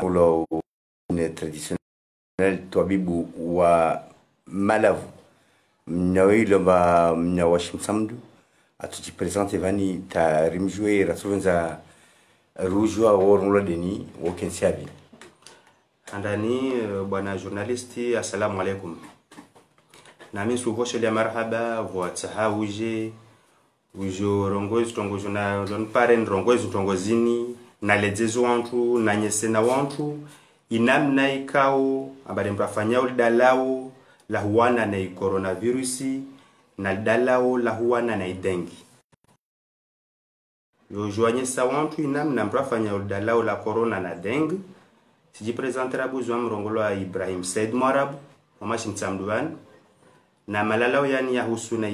ulo traditionnel tabibu wa Malavu mnawilo ba mnawashim samdu atujipresente vani ta rimjwe rasuvenza rujwa worulo deni wokensiabi andani bwana journalisti assalamu alaikum nami suvoshe marhaba voatahawuje ujo rongozi tongozo na don paren rongozi tongozini na lezezo wantu na nyesena wantu inamna ikao abade mtafanya ulidalao la huana na coronavirusi na dalao la huana na dengue yo joanyesa wantu inamna mtafanya ulidalao la corona na dengue siji presentera buzwa mrongolo Ibrahim Said Mwarabu mamashi mtsamduan na malalao yani yahusu na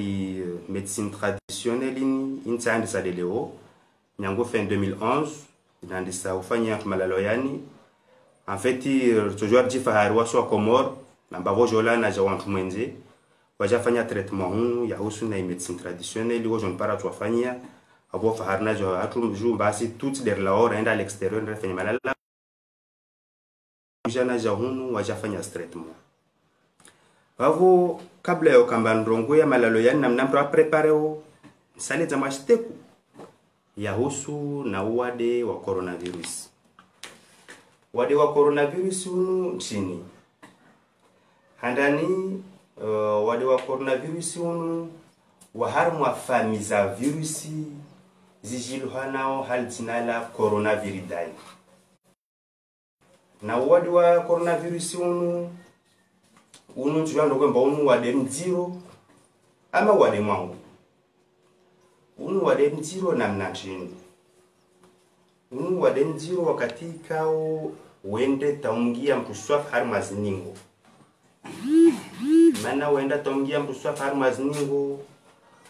médecine traditionnelle intsandi sa deleo nyango fin 2011 inandisa ufanya malalao yani en fait toujours difahari waswa Komor na mbavo jola na jawantu mwenze wajafanya traitement yahusu na médecine traditionnelle wo jon para tuwafanya abo fahari na jo atu mju basi toutes der la hora enda à l'extérieur ndafanya malalao jana jahunu wajafanya traitement wavo kabla yo kamba ndrongo ya malalo yani namna mtu aprepareo sale za mashiteku yahusu na wade wa coronavirus. Wade wa coronavirus unu nchini handani wade wa coronavirus unu waharumu wa fami za virusi zijiluhanao halitinala coronaviridai na wade wa coronavirus unu tujando kwamba unu wade mziro ama wade mwangu unu wade mziro na mnachini unu wade mziro wakati kao wende taungia mpuswaf harmaziningo mana wenda taungia mpuswaf harmaziningo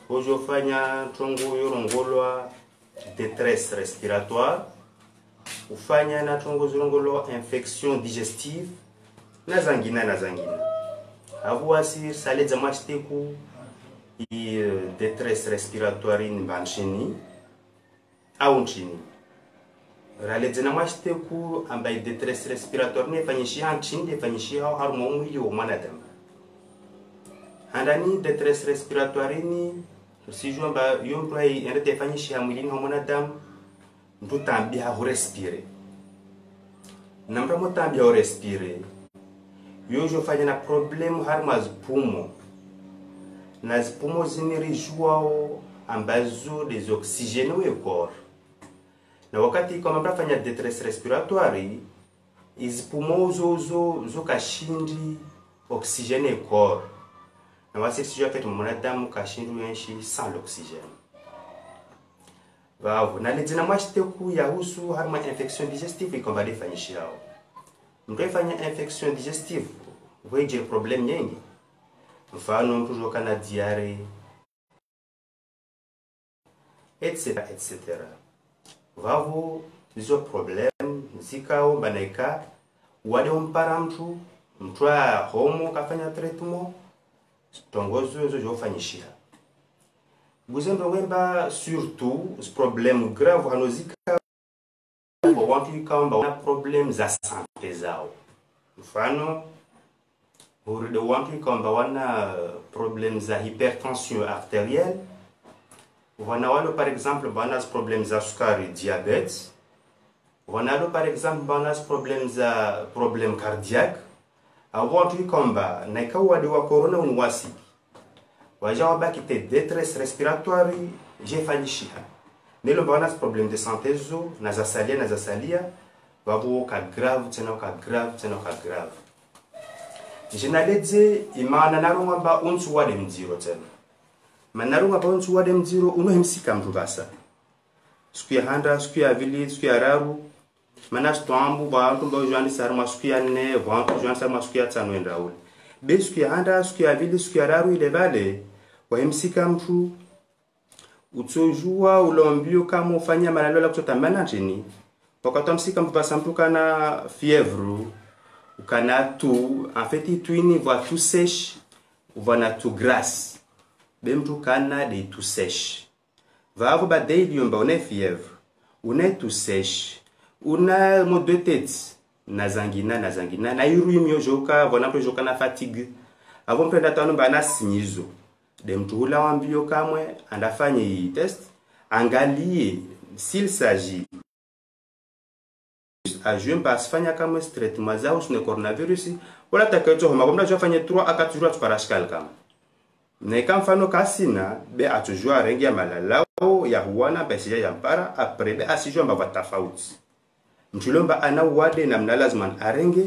hojo fanya tongo yorongolwa détresse respiratoire ufanya na tongo yorongolwa infection digestive na zangina avuasi sale za machiteku i détresse respiratoire ni banchini au nchini rale zina machiteku ambaye détresse respiratoire ne fanyishia nchini fanyishia harumo mwili wa mwanadamu handani détresse respiratoire ni sijua mba yombo hai ende fanyishia mwili wa mwanadamu mtu tambia ho respire na mtu tambia ho respire yojo fanya na problemu harma zipumo na zipumo zinirijuao ambazo des oxygènes we corps na wakati kama mtafanya détresse respiratoire izipumo zo kashindi oxygène corps na wasi sijua fait mwanadamu kashindi yenshi sans l'oxygène vavu na ledzina mwashiteku yahusu harma infection digestive ikomba defanyishao mtu afanya infection digestive weje problem nyingi mfano mtu joka na diare etc vavo hizo problem zikao banaika wale umpara mtu a homo kafanya treatment tongozo zo jofanyishia buzendo wemba surtout ce problème grave hanozika wantu kamba wana problem za santé zao mfano uride wantu kamba wana problem za hypertension artérielle wana walo par exemple wana problem za sukari diabète wana walo par exemple wana problem za problem cardiaque wantu kamba na ikawa wa corona unwasi waja wabaki te détresse respiratoire jefanyishia nilo bana problème de santé zo nazasalia babu ka grave tena grave jinaleze imana narunga ba unsu wade mziro tena manarunga ba unsu wade mziro unohimsika mrubasa siku ya handa siku ya vili siku ya raru manas tombu ba tumbo jwani sarma siku ya ne ba jwani sarma siku ya tano endaule be siku ya handa siku ya vili siku ya raru ile vale wahimsika mtu utsojua ulombio kama ufanya malalo kutota manachini wakati msika mpasa mtu kana fièvre ukana tu en fait tu ni va tout sèche ou na tout grasse bem tu kana de tout sèche va vo ba daily yomba une fièvre une tout sèche una mal de tête na zangina na iru imyo joka bona mtu joka na fatigue avon mpenda tano bana sinyizo de mtu hula wambio kamwe andafanye hii test angalie s'il s'agit a jeune pas fanya kamwe traitement zao sur le coronavirus wala takaito homa komda jofanye 3 à 4 jours parashkal kama na kama mfano kasina be atujua rengi ya malalao ya huana basi ya mpara après be asijua mbava tofauti mchulomba ana wade na mna lazima arenge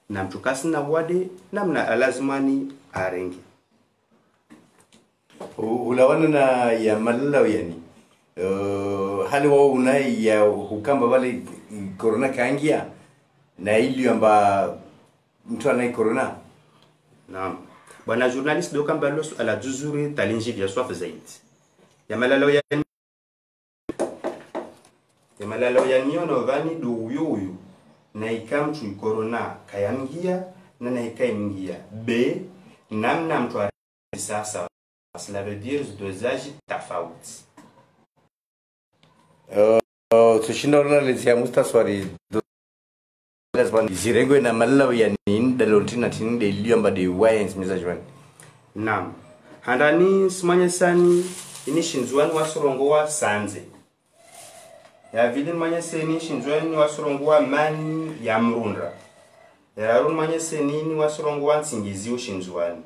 na mtu kasina wade na mna lazimani arenge ulawana na ya malalao yani hali wao unai ya hukamba wale corona kaingia na ili amba mtu ana corona. Naam. Bwana journaliste do kamba lo ala duzuri talinji vya soif zaidi. Ya malalao ya nyono vani do uyu na ikamtu corona kayangia na ikaingia b namna mtu sasa cela veut dire dosage tofauti. Tushinda lezia mustaswari zirengwe na malalao ya nini daloltina tininde iliyo amba de wines mizajwani. Naam. Handani simanye sani ini shinzwani wasurongo wa sanze. Ya vile manye seni shinzwani wasurongo wa mani ya mrundra. Ya run manye seni ni wasurongo wa nsingizi ushinzwani.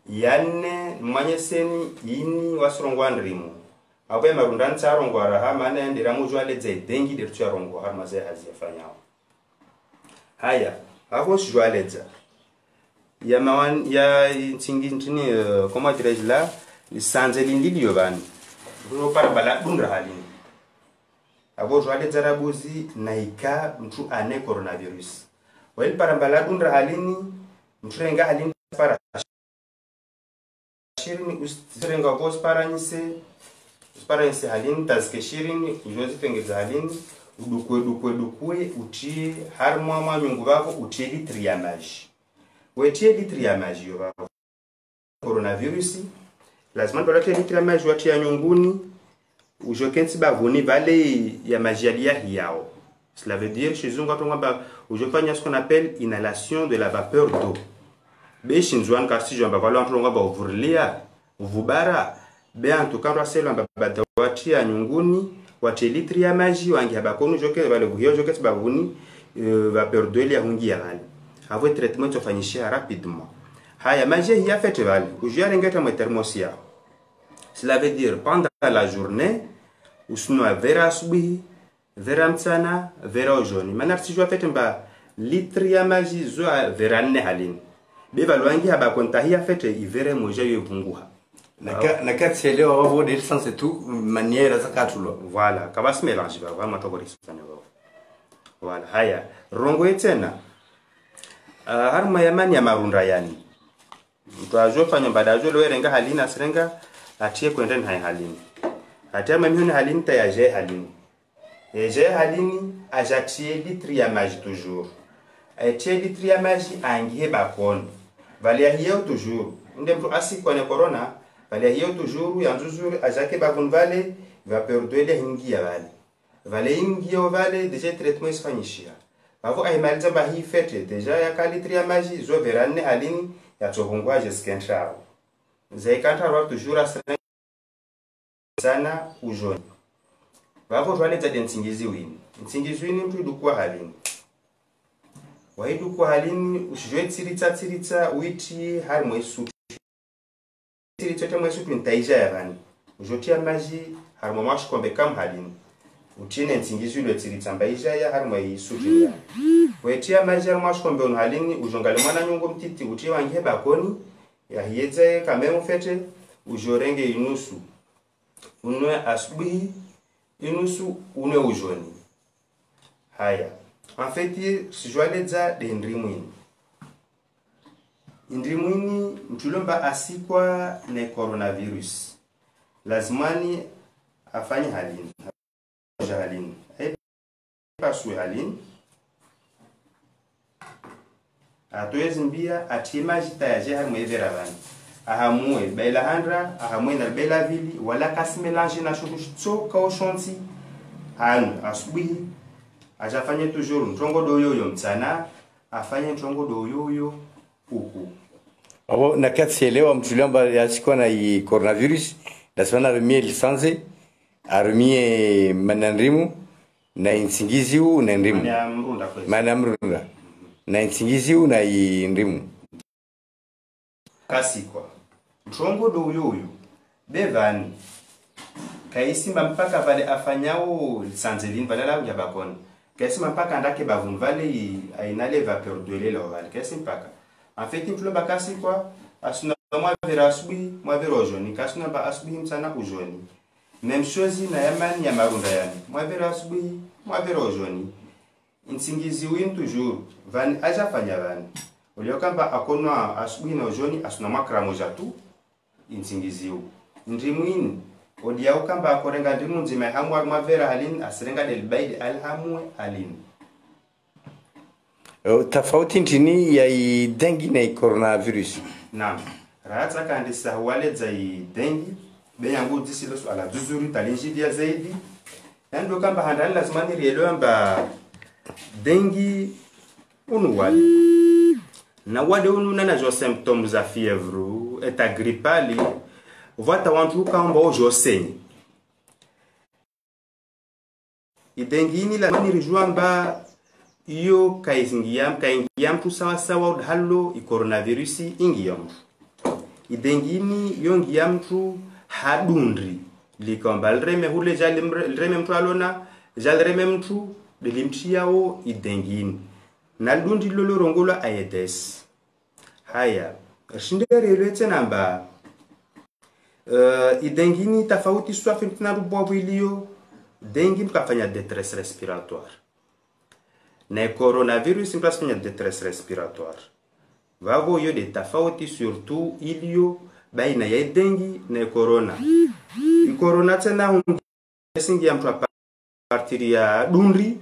Yanne manye seni ini wasurongo wa ndrimu. Awe marundan charongo araha mana ndira mujwa leze dengi de charongo har maze hazifanyao. Haya, hapo shujwa leza. Ya mawan ya tingintini comment dirais-je là, sanze lindi yovani. Bro para bala dundra halini. Abo jwa leza rabuzi naika mtu ane coronavirus. Wel para bala dundra halini mtu renga halini para shirini ustirenga bos para nise Sparense halini tazke shirini ujozi tengeza halini udukwe uti har mama nyungu bako uti litri ya maji wetie litri ya maji yo bako coronavirus lazima balate litri ya maji wati ya nyunguni ujokensi bavuni vale ya maji ya hiao. Cela veut dire chez eux quand on va ujofanya ce qu'on appelle inhalation de la vapeur d'eau be shinzwan kasi jamba valo antonga ba ouvrilia uvubara be antukandwa selo ambabada wati ya nyunguni wati litri ya maji wangi habakonu joke bale buhio joke tibavuni vapeur d'eau ya hungi ya hali avo traitement tofanyishia rapidement. Haya maji ya fete vale ujia rengeta mo thermosia. Cela veut dire pendant la journée usno vera asubuhi vera mchana vera ujoni maana sijua fete mba litri ya maji zo vera nne halini beba lwangi habakontahia fete ivere moja yevunguha na kati ya leo wavo de sans tout manière zakatulo. Voilà, kabas mélange va vraiment tokori sifanya wao. Voilà, haya rongo etena harma yamani ya marunda yani mtu ajofanya badajo lo erenga halina serenga atie kwenda ni halini atia mamihoni halini ta yaje halini eje halini ajatie litri ya maji toujours atie litri ya maji angie bakon valia hiyo toujours nde mtu asiko na corona valia hiyo toujours ya nzuzuri ajake bakon vale vapeur d'eau ile hingia vale hingia vale deja traitement isfanyishia bavo aimaliza ba hii fete deja ya kalitri ya maji zo verane halini ya tohungwa jeskentrao zaikantaro toujours sana ujoni bavo twaleta densingizi wini nsingizi wini mtu dukwa halini waidu kwa halini usijwe tsiritsa witi har mwesu tsiritsa mwesu tuntaija yavani ujotia maji har mwash kombe kam halini utine nsingizi lo tsiritsa mbaija ya har mwesu ya wetia maji har mwash kombe on halini ujongale mwana nyungu mtiti utie wangie bakoni ya hieze kamemu fete ujorenge inusu unwe asubuhi inusu unwe ujoni. Haya en fait sijwaleza de ndrimwini mtulomba asikwa na coronavirus lazimani afanye halini paswe halini atoezi mbia atimaji tayaje har mwevera bani ahamwe baila handra ahamwe na bela vili wala kasi melange na shudu tsoka oshonti anu asubuhi ajafanye toujours mtongo do yoyo mtsana afanye mtongo do yoyo uku abo nakatielewa mtuliamba yasikuwa na i coronavirus lazima arumie lisanze arumie manandrimu na insingizi huu na ndimu mana mrunda na insingizi huu na indimu kasi kwa mtongo do yoyo bevani kaisimba mpaka vale afanyao lisanzelini vale la ujabakoni kaisimba mpaka ndake bavun vale ainale vapeur de l'eau vale kaisimba mpaka en fait mtulo bakasi kwa asuna mwa vera asubuhi mwa vera ojoni kasuna ba asubuhi msana ujoni même chose na yamani ya marunda yani mwa vera asubuhi mwa vera ojoni insingizi win toujours van aja fanya van uliokamba akona asubuhi na ojoni asuna mwa kramoja tu insingizi ndimwini odia ukamba akorenga ndimu nzima hamwa mavera halin asirenga del baid alhamwe halin tofauti ntini ya dengi na coronavirus. Naam, rahatsa kandisa wale za dengi be yangu disilo ala duzuri talinjidia zaidi ndio kamba handali lazima ni rielewa amba dengi unu wale na wale unu na jo symptômes za fièvre eta grippali vata wantu kamba ojo senyi idengini lazima ni rijua amba iyo kaingiam tu sawa sawa halo i coronavirus ingiam idengini yongiam tu hadundri likomba lreme hule jalreme mtu alona jalreme mtu dilimtiao idengini na dundi lolo rongola aedes haya shindere lete namba idengini tofauti swafi na rubo ilio dengi mkafanya détresse respiratoire na coronavirus mkafanya détresse respiratoire vavo yo de tofauti surtout ilio baina ya dengi na corona corona tena singia mtu partir ya dundri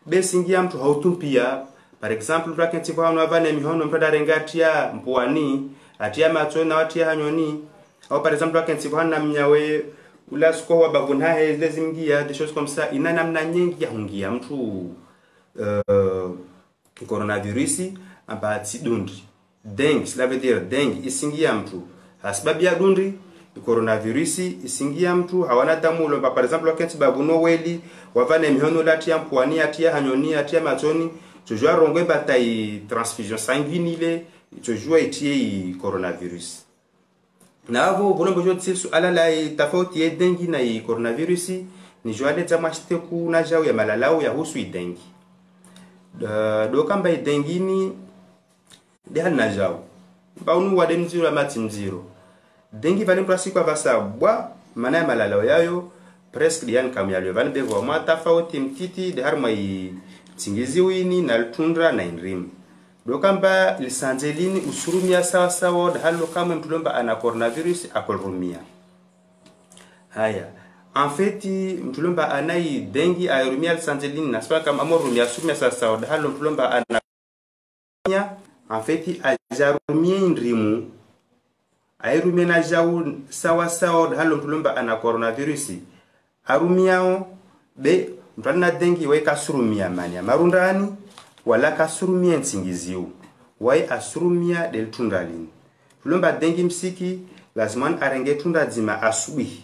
be singia mtu hautumpia par exemple vakenti kwa wanavane mihono mpada rengatia mpuani atia macho na atia hanyoni au par exemple vakenti kwa na mnyawe ula sko wa baguna heze zimgia des choses comme ça ina namna nyingi ya hungia mtu coronavirus ambati dundri dengue cela veut dire dengue isingia mtu asbabia dundri coronavirus isingia mtu hawana damu lo par exemple wakati babuno weli wavane mihono latia mpuani atia hanyoni atia machoni tujua rongwe batai transfusion sanguine tujua itie coronavirus na avo bono bojo tsilsu ala la tofauti ya dengue na coronavirus ni joale tama shiteku na jao ya malalao ya husu dengue do kamba dengue ni de hal na jao baunu wade mziro amati mziro dengue vale prasi kwa basa bwa mana ya malalao yayo presque dian kam ya levan bevo ma tofauti mtiti de har mai tingizi wini na ltundra na inrim do kamba lisanzelini usurumia sawa sawa da halo kama mtulomba ana coronavirus akolrumia haya en fait mtulomba anai dengue aerumia lisanzelini na spa kama amorumia surumia sawa sawa da halo mtulomba ana en fait ajarumia indrimu aerumia na jau sawa sawa da halo mtulomba ana coronavirus arumiao be mtana dengue weka surumia mania marundani wala kasurumia nsingiziu wai asurumia del tundalini tulomba dengi msiki lazima arenge tunda zima asubi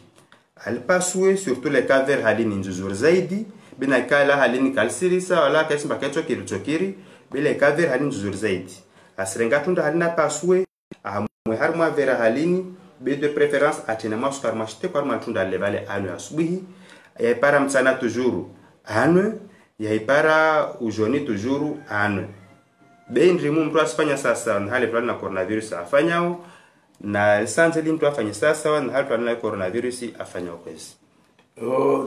alipaswe surtout les cas vers halini nzuzur zaidi bina kala halini kalsirisa wala kasimba kecho kiri bile cas vers halini nzuzur zaidi asrenga tunda halina paswe amwe harma vera halini be de préférence atena maskar mashte par matunda levale anu asubi ya para mtsana toujours anu ya ipara ujoni toujours anu be ndrimu mtu asifanya sasa na hali fulani na coronavirus afanyao na sanzeli mtu afanya sasa na hali fulani na coronavirus afanyao kwezi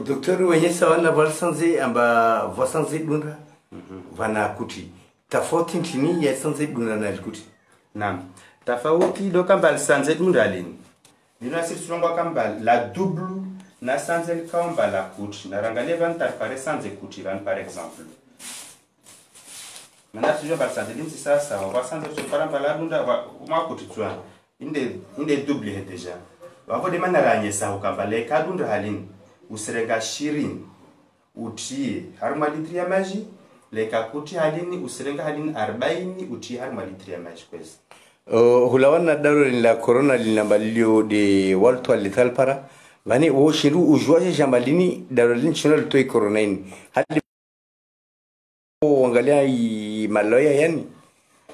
Docteur wenye sawa na valsanze amba vasanze dunda vana kuti tofauti ntini ya sanze dunda na kuti naam tofauti do kamba sanze dunda lini bino asifungwa kamba la double na sanze kamba la kuti na rangalia vanta pare sanze kuti van par exemple mana tujo par sanze lini sasa wa sanze tu para pala dunda wa kuti twa inde double he deja wavo de manara nyesa ukamba le kadunda halini userenga shirin utie harma litri ya maji leka kuti halini usirenga halini 40 utie harma litri ya maji kwezi. Hulawana daro la corona linambalio de walto alital para vani wo shiru ujwaje jambalini daro lin chino to corona ini hadi angalia maloya yani.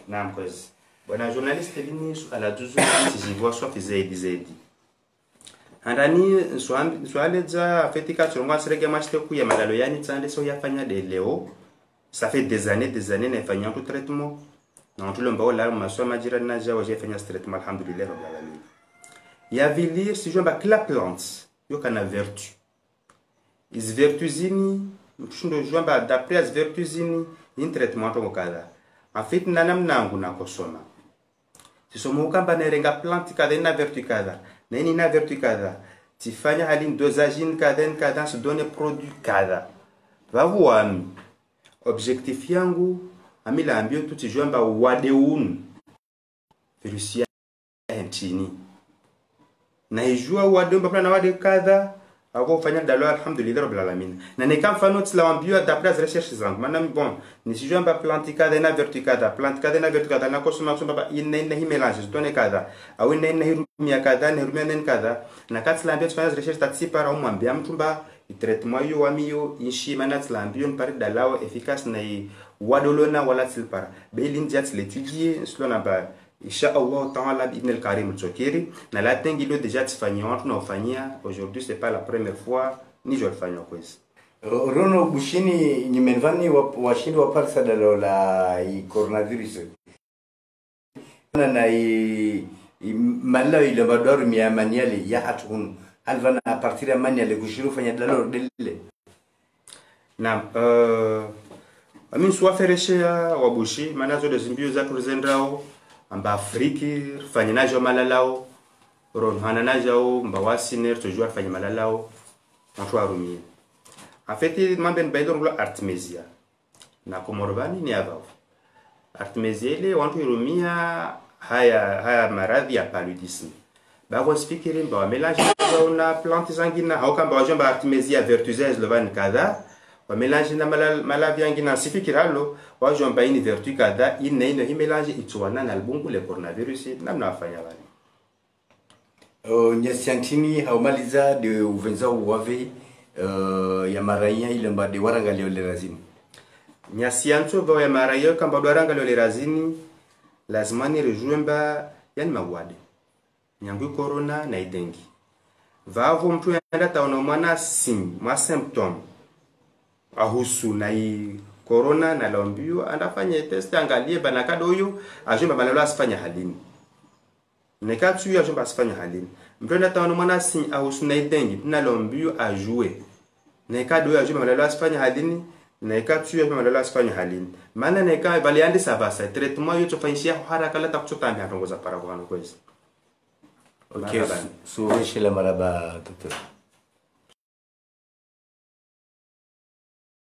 Naam kwezi. Bwana journaliste lini ala tuzu sijivwa swa zaidi. Andani swaleza fetika chonga sirege mashte ku ya malalo yani tsande so yafanya de leo. Ça fait des années nafanya tout traitement. Na tout le mbao la maswa majira na jawa jafanya traitement alhamdulillah rabbil alamin. Ya vilir si jomba kila plante yo kana vertu. Is vertuzini mshindo jomba d'après as vertuzini in traitement to kala. En fait nanam nangu na kosoma. Si somo kamba nerenga plante kada na vertu kada. Neni na vertu kada. Tifanya halin dosage kada se donne produit kada. Va voir objectif yangu amila ambio tuti jomba wadeun virusi ya ntini na ijua wadeun bapana wade kada ako fanya dalo alhamdulillah rabbil alamin na nekam fano tla ambio d'après as recherches zangu manam bon ni si jomba plante kada na vertu kada plante kada na vertu kada na consommation baba inna hi mélange donne kada au inna hi rumia kada na rumia nen kada na katla ambio fanya recherche tatsi para umwambia mtumba traitement yo wamiyo inshi manat l'ambio pare dalao efficace na wadolona wala tilpara belin diat l'étudier selon ba insha Allah ta'ala ibn al-Karim al-Tsokiri na la tengilo déjà tifanywa tunafanyia aujourd'hui c'est pas la première fois ni je le fanya kwezi. Rono bushini nyimenvani washindi wa parsa dalo la coronavirus na malawi ile badoro mi amaniale ya atun alvana a partir ya maniale kushiru fanya dalo dele. Naam amin soit feresha wabushi manazo de zimbio za kuzendrao amba afriki fanya najo malalao ron hana najo mbawasiner toujours fanya malalao mtwa rumie en fait mamben baydon lo artemisia na komorbani ni abao artemisia ile wantu rumia haya maradhi ya paludisme ba ko fikiri mba melange na plante sanguine au kamba jamba artemisia vertueuse le van kada wa melange na maladie yangina sifikiralo wa jomba ini vertu kada ina hi melange itwana na albungu le coronavirus namna afanya bali nyasiantini haumaliza de uvenza uwave ya maraya ile mbade waranga leo le razini nyasianto ba ya maraya kamba waranga leo le razini lazima ni rejoemba yani mawade nyangu corona na idengi vavo mtu yanda taona mwana ma symptôme ahusu na corona na lombio andafanya test angalie bana kadoyo ajomba balalo asifanya halini nekatu ya ajomba asifanya halini mtenda taona mwana si ahusu na idengi na lombio ajue nekadoyo ajomba balalo asifanya halini nekatu ya ajomba balalo asifanya halini maana neka baliande savasa traitement yo tofanyishia haraka la takuchotambia ndongoza para kwa kwezi. Okay, so chez la maraba docteur.